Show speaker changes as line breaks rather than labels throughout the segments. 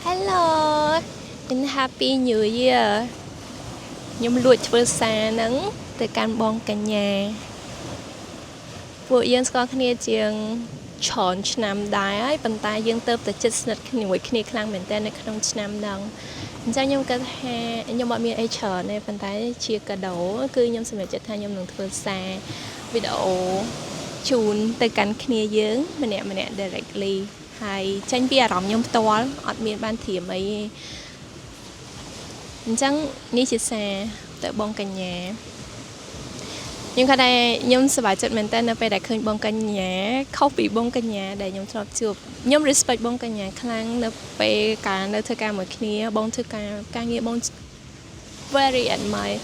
Hello and Happy New Year ខ្ញុំលួចធ្វើសារហ្នឹងទៅកាន់បងកញ្ញាពួកយើងស្គាល់គ្នាជាងច្រើនឆ្នាំដែរហើយប៉ុន្តែយើងទៅតែជិតស្និទ្ធគ្នាគ្នាខ្លាំងមែនតើនៅក្នុងឆ្នាំហ្នឹងអញ្ចឹងខ្ញុំគិតថាខ្ញុំអត់មានអីច្រើនទេប៉ុន្តែជាកាដូគឺខ្ញុំសម្រេចចិត្តថាខ្ញុំនឹងធ្វើសារវីដេអូជូនទៅកាន់គ្នាយើងម្នាក់ម្នាក់ directly ហើយចេញពីអារម្មណ៍ខ្ញុំផ្ទាល់អត់មានបានត្រៀមអីទេអញ្ចឹងនេះជាសារទៅបងកញ្ញាខ្ញុំគាត់ដែរខ្ញុំសប្បាយចិត្តមែនតើនៅពេលដែលឃើញបងកញ្ញាខុសពីបងកញ្ញាដែលខ្ញុំធ្លាប់ជួបខ្ញុំ respect បងកញ្ញាខ្លាំងនៅពេលការនៅធ្វើការមួយគ្នាបងធ្វើការងារបង very admire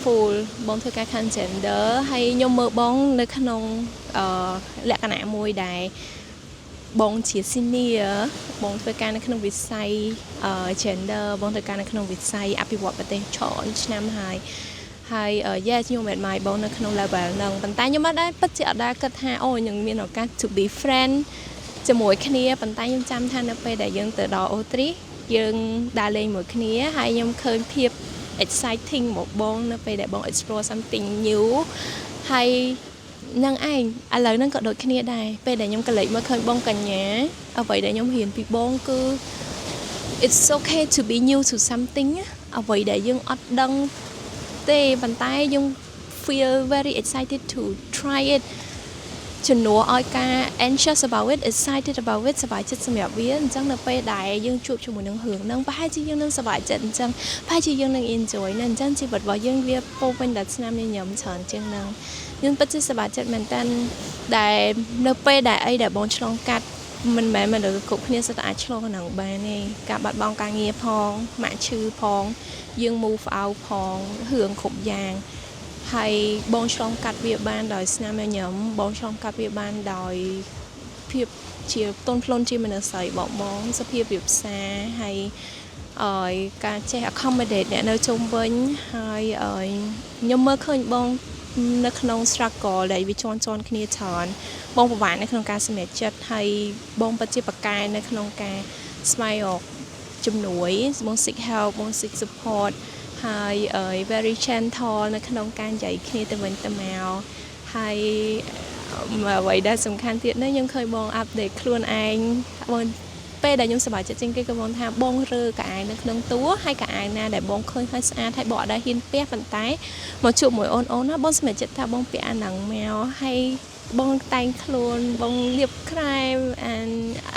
full បងធ្វើការ gender ហើយខ្ញុំមើលបងនៅក្នុងលក្ខណៈមួយដែលបងជា senior បងធ្វើការនៅក្នុងវិស័យ gender បងធ្វើការនៅក្នុងវិស័យអភិវឌ្ឍប្រទេសច្រើនឆ្នាំហើយខ្ញុំ admire បងនៅក្នុង level ហ្នឹងប៉ុន្តែខ្ញុំអត់ដែរពិតជាអត់ដែរគិតថាអូយើងមានឱកាស to be friend ជាមួយគ្នាប៉ុន្តែខ្ញុំចាំថានៅពេលដែលយើងទៅដល់អូទ្រីសយើងដើរលេងមួយគ្នាហើយខ្ញុំឃើញភាព exciting មកបងនៅពេលដែលបង explore something new ហើយនឹងឯងឥឡូវហ្នឹងក៏ដូចគ្នាដែរពេលដែលខ្ញុំក៏លេចមកឃើញបងកញ្ញាអ្វីដែលខ្ញុំរៀនពីបងគឺ it's okay to be new to something អ្វីដែលយើងអត់ដឹងទេប៉ុន្តែយើង feel very excited to try it ជំនួសឲ្យការ anxious about it excited about it សប្បាយចិត្តសម្រាប់វាអញ្ចឹងនៅពេលដែលយើងជួបជាមួយនឹងរឿងហ្នឹងប្រហែលជាយើងនឹងសប្បាយចិត្តអញ្ចឹងប្រហែលជាយើងនឹង enjoy ណាអញ្ចឹងជីវិតរបស់យើងវាពោពេញដោយស្នាមញញឹមច្រើនជាងហ្នឹងយើងពិតជាសប្បាយចិត្តមែនតើដែលនៅពេលដែលអីដែលបងឆ្លងកាត់មិនមែនមនុស្សគ្រប់គ្នាសុទ្ធតែអាចឆ្លងហ្នឹងបានទេការបាត់បង់ការងារផងម៉ាក់ឈឺផងយើង move out ផងរឿងគ្រប់យ៉ាងហើយបងឆ្លងកាត់វាបានដោយស្នាមញញឹមបងឆ្លងកាត់វាបានដោយភាពជាទន់ភ្លន់ជាមនុស្សស្រីបងសភាពវាផ្សារហើយការចេះ accommodate អ្នកនៅជុំវិញហើយខ្ញុំមើលឃើញបងនៅក្នុង struggle ដែលវាជន់គ្នាច្រើនបងពិបាកនៅក្នុងការសម្រេចចិត្តហើយបងពិតជាប្រកែនៅក្នុងការស្វែងរកជំនួយបង seek help បង seek support ហើយ very gentle នៅក្នុងការនិយាយគ្នាទៅវិញទៅមកហើយអ្វីដែលសំខាន់ទៀតនេះខ្ញុំឃើញបង update ខ្លួនឯងបងពេលដែលខ្ញុំសប្បាយចិត្តជាងគេគឺបងថាបងរើកៅអៅនៅក្នុងតួហើយកៅអៅណាដែលបងឃើញហើយស្អាតហើយបងអត់ដែលហ៊ានពាក់ប៉ុន្តែមកជួបមួយអូនណាបងសម្រេចចិត្តថាបងពាក់អាហ្នឹងមកហើយបងតែងខ្លួនបងលាបក្រែម and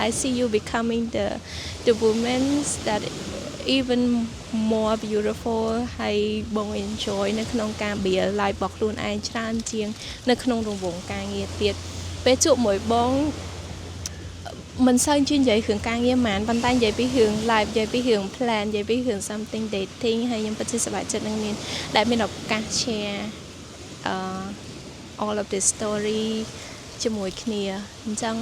I see you becoming the woman that even more beautiful ហើយបង enjoy នៅក្នុងការ build life របស់ខ្លួនឯងច្រើនជាងនៅក្នុងរង្វង់ការងារទៀតពេលជួបមួយបងមិនសូវនិយាយរឿងការងារហ្មងប៉ុន្តែនិយាយពីរឿង life និយាយពីរឿង plan និយាយពីរឿង something dating ហើយខ្ញុំពិតជាសប្បាយចិត្តនឹងមានឱកាស share all of this story ជាមួយគ្នាអញ្ចឹង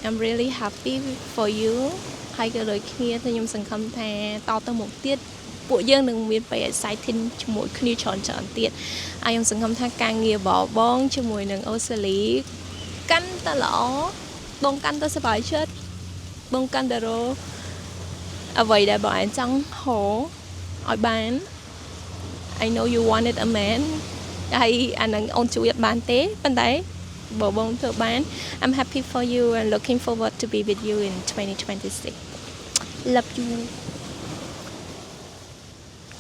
I'm really happy for you ហើយក៏ដូចគ្នាតែខ្ញុំសង្ឃឹមថាតទៅមុខទៀតពួកយើងនឹងមានពេល exciting ជាមួយគ្នាច្រើនទៀតហើយខ្ញុំសង្ឃឹមថាការងារបងជាមួយនឹងអូស្ត្រាលីកាន់តែល្អបងកាន់តែសប្បាយចិត្តបងកាន់តែរកអ្វីដែលបងឯងចង់ហៅឲ្យបាន I know you wanted a man ហើយអានឹងអូនជួយអត់បានទេប៉ុន្តែបើបងធ្វើបាន I'm happy for you and looking forward to be with you in 2026 love you